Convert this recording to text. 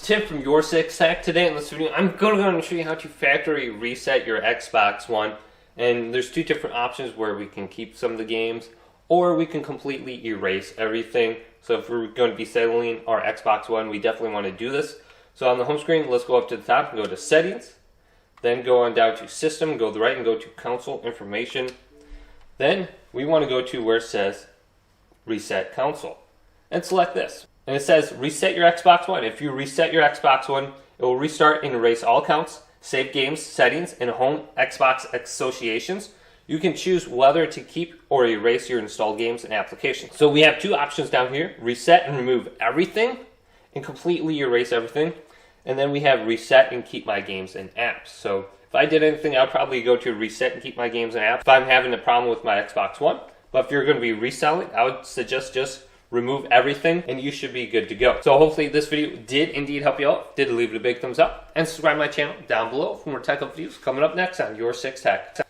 Tim from YourSixTech. Today in this video, I'm going to show you how to factory reset your Xbox One. And there's two different options where we can keep some of the games, or we can completely erase everything. So if we're going to be selling our Xbox One, we definitely want to do this. So on the home screen, let's go up to the top and go to Settings. Then go on down to System, go to the right and go to Console Information. Then we want to go to where it says Reset Console and select this. And it says reset your Xbox One. If you reset your Xbox One, it will restart and erase all accounts, save games, settings, and home Xbox associations. You can choose whether to keep or erase your installed games and applications. So we have two options down here: reset and remove everything, and completely erase everything. And then we have reset and keep my games and apps. So if I did anything, I would probably go to reset and keep my games and apps if I'm having a problem with my Xbox One. But if you're going to be reselling, I would suggest just remove everything and you should be good to go. So hopefully this video did indeed help you out. Did leave it a big thumbs up and subscribe to my channel down below for more tech videos coming up next on YourSixTech.